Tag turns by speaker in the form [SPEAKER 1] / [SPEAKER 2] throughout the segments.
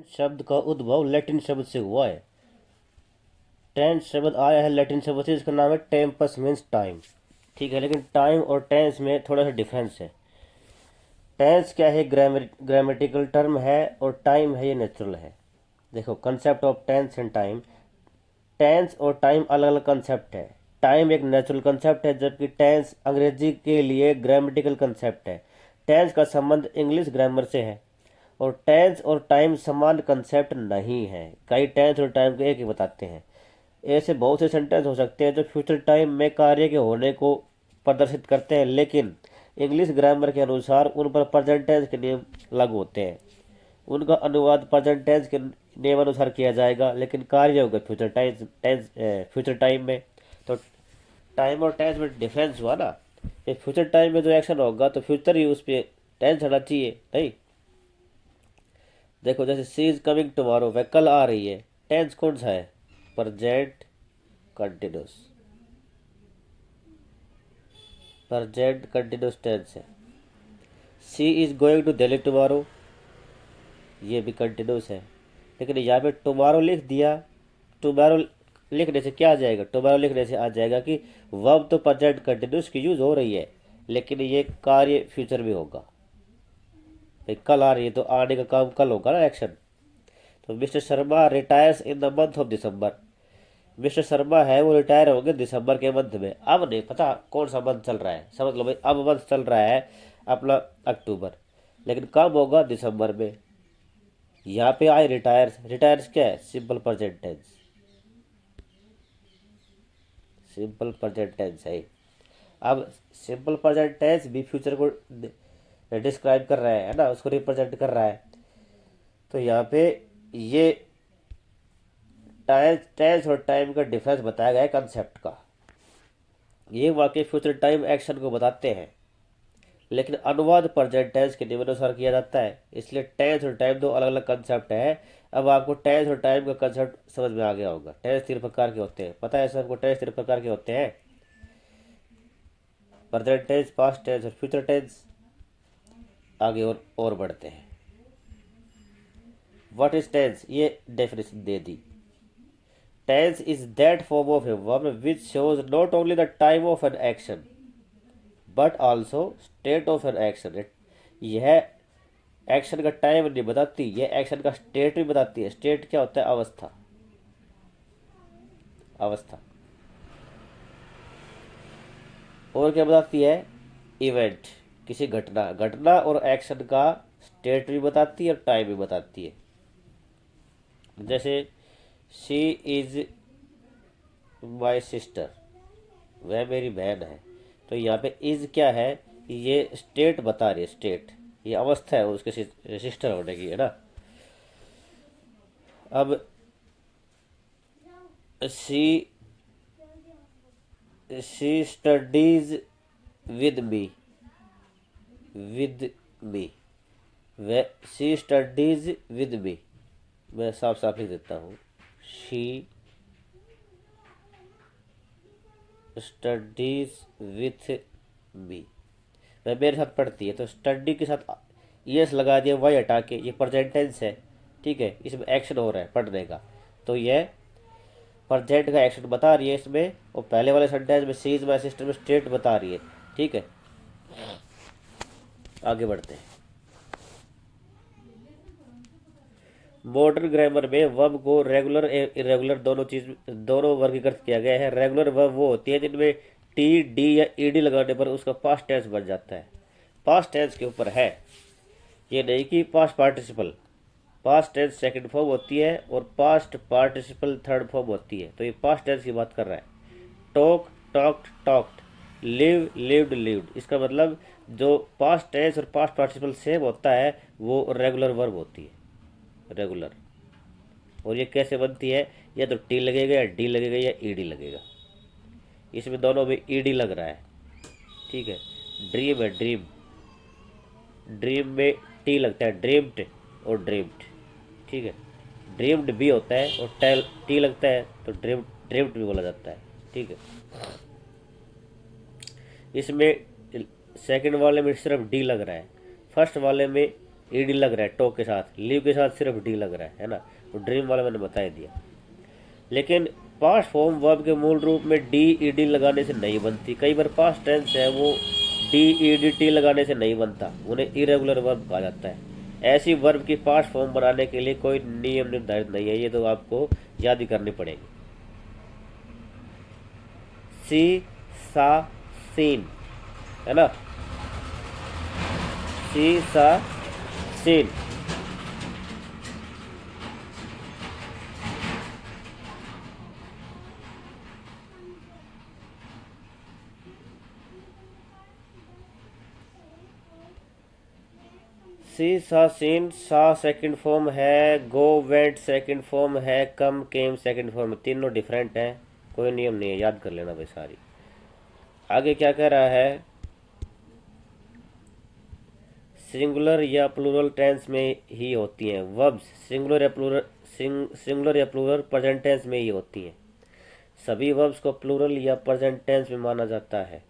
[SPEAKER 1] शब्द का उद्भव लैटिन शब्द से हुआ है। टेंस शब्द आया है लैटिन शब्द से, इसका नाम है टेम्पस, मीन्स टाइम। ठीक है, लेकिन टाइम और टेंस में थोड़ा सा डिफरेंस है। टेंस क्या है, ग्रामेटिकल टर्म है, और टाइम है ये नेचुरल है। देखो, concept of tense and time. Tense और टाइम अलग अलग कंसेप्ट है। टाइम एक नेचुरल कंसेप्ट है, जबकि टेंस अंग्रेजी के लिए ग्रामेटिकल कंसेप्ट है। टेंस का संबंध इंग्लिश ग्रामर से है, और टेंस और टाइम समान कंसेप्ट नहीं है। कई टेंस और टाइम को एक ही बताते हैं। ऐसे बहुत से सेंटेंस हो सकते हैं जो फ्यूचर टाइम में कार्य के होने को प्रदर्शित करते हैं, लेकिन इंग्लिश ग्रामर के अनुसार उन पर प्रेजेंट टेंस के नियम लागू होते हैं। उनका अनुवाद प्रेजेंट टेंस के नियम अनुसार किया जाएगा, लेकिन कार्य होगा फ्यूचर टाइम में। तो टाइम और टेंस में डिफरेंस हुआ ना। ये फ्यूचर टाइम में जो एक्शन होगा तो फ्यूचर ही उस पर टेंस होना चाहिए, नहीं। देखो, जैसे सी इज कमिंग टुमारो, वह कल आ रही है, टेंस कौन सा है? Present continuous, present continuous tense है। She is going to Delhi tomorrow, ये भी कंटिन्यूस है, लेकिन यहाँ पे टुमारो लिख दिया। टुमारो लिखने से क्या आ जाएगा? टुमारो लिखने से आ जाएगा कि वर्ब तो प्रेजेंट कंटिन्यूस की यूज हो रही है, लेकिन ये कार्य फ्यूचर में होगा। भाई कल आ रही है तो आने का काम कल होगा ना, एक्शन। तो mister Sharma retires in the month of December. Mister Sharma है वो रिटायर होंगे दिसंबर के मंथ में। अब नहीं पता कौन सा मंथ चल रहा है, समझ लो भाई, अब मंथ चल रहा है अपना अक्टूबर, लेकिन कब होगा? दिसंबर में। यहाँ पे आए रिटायर्स। रिटायर्स क्या है? Simple present tense, simple present tense है। अब सिंपल प्रेजेंट टेंस भी फ्यूचर को डिस्क्राइब कर रहा है ना, उसको रिप्रेजेंट कर रहा है। तो यहाँ पे ये टेंस और टाइम का डिफरेंस बताया गया है कंसेप्ट का। ये वाकई फ्यूचर टाइम एक्शन को बताते हैं, लेकिन अनुवाद प्रेजेंट टेंस के निम्नानुसार किया जाता है। इसलिए टेंस और टाइम दो अलग अलग कंसेप्ट है। अब आपको टेंस और टाइम का कंसेप्ट समझ में आ गया होगा। टेंस तीन प्रकार के होते हैं, पता है सबको? टेंस तीन प्रकार के होते हैं, प्रेजेंट टेंस, पास्ट टेंस और फ्यूचर टेंस। आगे और बढ़ते हैं। व्हाट इज टेंस, ये डेफिनेशन दे दी। Tense is that form of a verb which shows not only the time of an action but also state of an action. यह action का टाइम नहीं बताती, यह एक्शन का स्टेट भी बताती है। स्टेट क्या होता है? अवस्था, अवस्था। और क्या बताती है? इवेंट, किसी घटना। घटना और एक्शन का स्टेट भी बताती है और टाइम भी बताती है। जैसे शी इज माई सिस्टर, वह मेरी बहन है। तो यहाँ पे इज क्या है? ये स्टेट बता रही है, स्टेट, ये अवस्था है उसके सिस्टर होने की, है ना। अब she she studies with me, with me, way she studies with me. मैं साफ साफ लिख देता हूँ, शी स्टडीज विथ मी, वह मेरे साथ पढ़ती है। तो स्टडी के साथ यस लगा दिया, वाई हटा के, ये प्रेजेंट टेंस है। ठीक है, इसमें एक्शन हो रहा है पढ़ने का, तो यह प्रेजेंट का एक्शन बता रही है इसमें। और पहले वाले सेंटेंस में सी इज माई सिस्टर में स्टेट बता रही है। ठीक है, आगे बढ़ते हैं। मॉडर्न ग्रामर में वर्ब को रेगुलर इरेगुलर दोनों वर्गीकृत किया गया है। रेगुलर वर्ब वो होती है जिनमें टी, डी या ईडी लगाने पर उसका पास्ट टेंस बन जाता है। पास्ट टेंस के ऊपर है, ये नहीं कि past participle. Past tense second form होती है और पास्ट पार्टिसिपल थर्ड फॉर्म होती है। तो ये पास्ट टेंस की बात कर रहा है। Talk, talked, talked, live, lived, lived. इसका मतलब जो पास्ट टेंस और पास्ट पार्टिसिपल सेम होता है वो रेगुलर वर्ब होती है, रेगुलर। और ये कैसे बनती है? या तो टी लगेगा या डी लगेगा या ईडी लगेगा। इसमें दोनों में ईडी लग रहा है। ठीक है, ड्रीम है, ड्रीम, ड्रीम में टी लगता है, ड्रीम्ड और ड्रीम्ड। ठीक है, ड्रीम्ड भी होता है और टी लगता है तो ड्रीम्ड भी बोला जाता है। ठीक है, इसमें सेकंड वाले में सिर्फ डी लग रहा है, फर्स्ट वाले में ईडी लग रहा है टॉक के साथ, लिव के साथ सिर्फ डी लग रहा है ना, तो ड्रीम वाला मैंने बता दिया। लेकिन पास्ट फॉर्म वर्ब के मूल रूप में डी ई डी लगाने से नहीं बनती। कई बार पास्ट टेंस है वो डी ई डी टी लगाने से नहीं बनता, उन्हें इरेगुलर वर्ब कहा जाता है। ऐसी वर्ब की पास्ट फॉर्म बनाने के लिए कोई नियम निर्धारित नहीं है, ये तो आपको याद ही करनी पड़ेगी। सी सा सीन है ना, सी सा सीन। सी सा सीन, सा सेकंड फॉर्म है, गो वेंट सेकंड फॉर्म है, कम केम सेकंड फॉर्म, तीनों डिफरेंट हैं, कोई नियम नहीं है, याद कर लेना भाई सारी। आगे क्या कह रहा है, सिंगुलर या प्लूरल टेंस में ही होती हैं वर्ब्स, सिंगुलर या प्लूरल प्रेजेंट टेंस में ही होती हैं। सभी वर्ब्स को प्लूरल या प्रेजेंट टेंस में माना जाता है।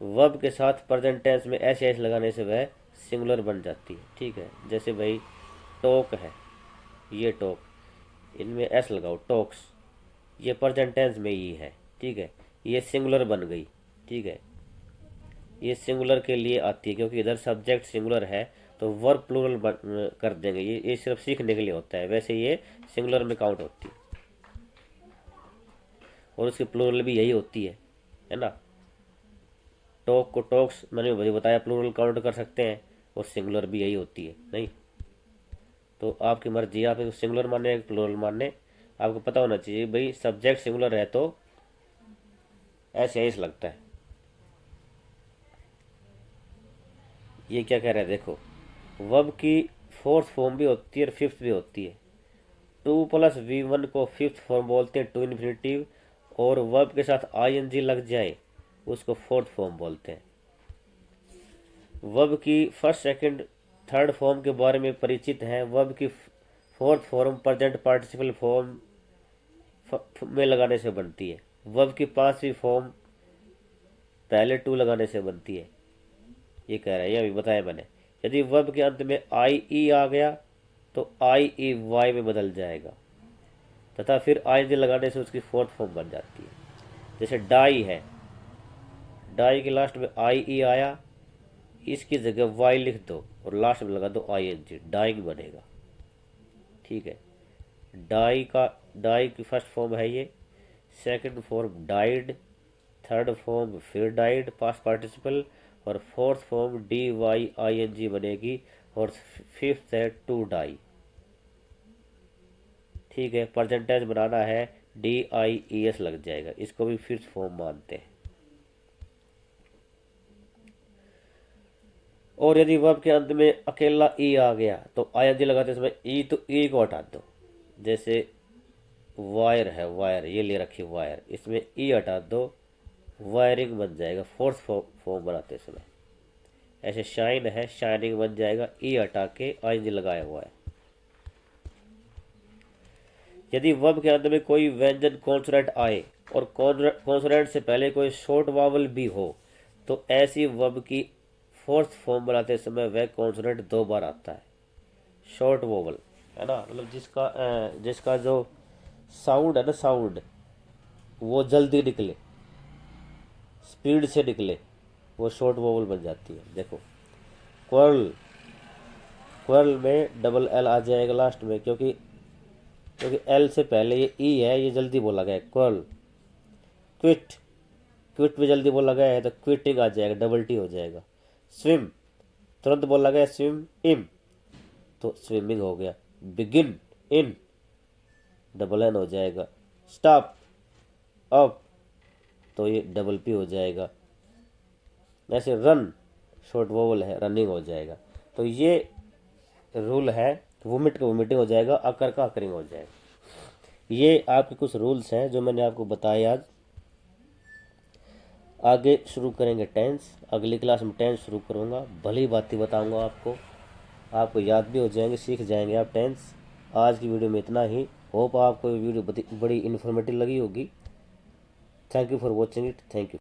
[SPEAKER 1] वर्ब के साथ प्रेजेंट टेंस में एस एस लगाने से वह सिंगुलर बन जाती है। ठीक है, जैसे भाई टॉक है, ये टॉक, इनमें एस लगाओ, टॉक्स, ये प्रेजेंट टेंस में ही है। ठीक है, ये सिंगुलर बन गई। ठीक है, ये सिंगुलर के लिए आती है क्योंकि इधर सब्जेक्ट सिंगुलर है तो वर्ब प्लूरल कर देंगे। ये सिर्फ सीखने के लिए होता है, वैसे ये सिंगुलर में काउंट होती है और उसकी प्लूरल भी यही होती है ना। टॉक को टॉक्स मैंने वही बताया, प्लूरल काउंट कर सकते हैं और सिंगुलर भी यही होती है। नहीं तो आपकी मर्जी, आप सिंगुलर माने या प्लूरल माने, आपको पता होना चाहिए भाई सब्जेक्ट सिंगुलर है तो ऐसे ऐसे लगता है। ये क्या कह रहा है देखो, वर्ब की फोर्थ फॉर्म भी होती है और फिफ्थ भी होती है। 2+V1 को फिफ्थ फॉर्म बोलते हैं टू इन्फिनेटिव, और वर्ब के साथ ING लग जाए उसको फोर्थ फॉर्म बोलते हैं। वर्ब की फर्स्ट सेकंड थर्ड फॉर्म के बारे में परिचित हैं। वर्ब की fourth form present participle form में लगाने से बनती है। वर्ब की पांचवी फॉर्म पहले टू लगाने से बनती है। ये कह रहा है, ये अभी बताया मैंने। यदि वर्ब के अंत में IE आ गया तो IEY में बदल जाएगा तथा फिर ING लगाने से उसकी फोर्थ फॉर्म बन जाती है। जैसे डाई है, डाई के लास्ट में IE आया, इसकी जगह वाई लिख दो और लास्ट में लगा दो ING, डाइंग बनेगा। ठीक है, डाई की फर्स्ट फॉर्म है ये, second form died, third form फिर डाइड पास्ट पार्टिसिपल, और फोर्थ फॉर्म DYING बनेगी, और फिफ्थ है टू डाई। ठीक है, परसेंटेज बनाना है DIES लग जाएगा, इसको भी फिफ्थ फॉर्म मानते हैं। और यदि वर्ब के अंत में अकेला ई आ गया तो ING लगाते समय ई तो ई को हटा दो। जैसे वायर है, वायर ये ले रखी वायर, इसमें ई हटा दो, वायरिंग बन जाएगा फोर्थ फॉर्म बनाते समय। ऐसे शाइन है, शाइनिंग बन जाएगा, ई हटा के ING लगाया हुआ है। यदि वर्ब के अंत में कोई व्यंजन कॉन्सोनेंट आए और कॉन्सोनेंट से पहले कोई शॉर्ट वावल भी हो तो ऐसी वर्ब की फोर्थ फॉर्म बनाते समय वह कॉन्सोनेंट 2 बार आता है। शॉर्ट वोवल है ना, मतलब जिसका जो साउंड है ना, साउंड वो जल्दी निकले, स्पीड से निकले, वो शॉर्ट वोवल बन जाती है। देखो क्वर्ल, क्वर्ल में डबल L आ जाएगा लास्ट में, क्योंकि L से पहले ये E है, ये जल्दी बोला गया है क्वर्ल। क्विट, क्विट भी जल्दी बोला गया है तो क्विटिंग आ जाएगा, डबल T हो जाएगा। स्विम तुरंत बोला गया, स्विम इम तो स्विमिंग हो गया। बिगिन इन डबल N हो जाएगा। स्टॉप अप तो ये डबल P हो जाएगा। ऐसे रन शॉर्ट वोवल है, रनिंग हो जाएगा। तो ये रूल है, वोमिट का वोमिटिंग हो जाएगा, अकर का अकरिंग हो जाएगा। ये आपके कुछ रूल्स हैं जो मैंने आपको बताए आज। आगे शुरू करेंगे टेंस, अगली क्लास में टेंस शुरू करूँगा, भली बातें बताऊँगा आपको याद भी हो जाएंगे, सीख जाएंगे आप टेंस। आज की वीडियो में इतना ही। होप आपको ये वीडियो बड़ी इन्फॉर्मेटिव लगी होगी। Thank you for watching it, thank you.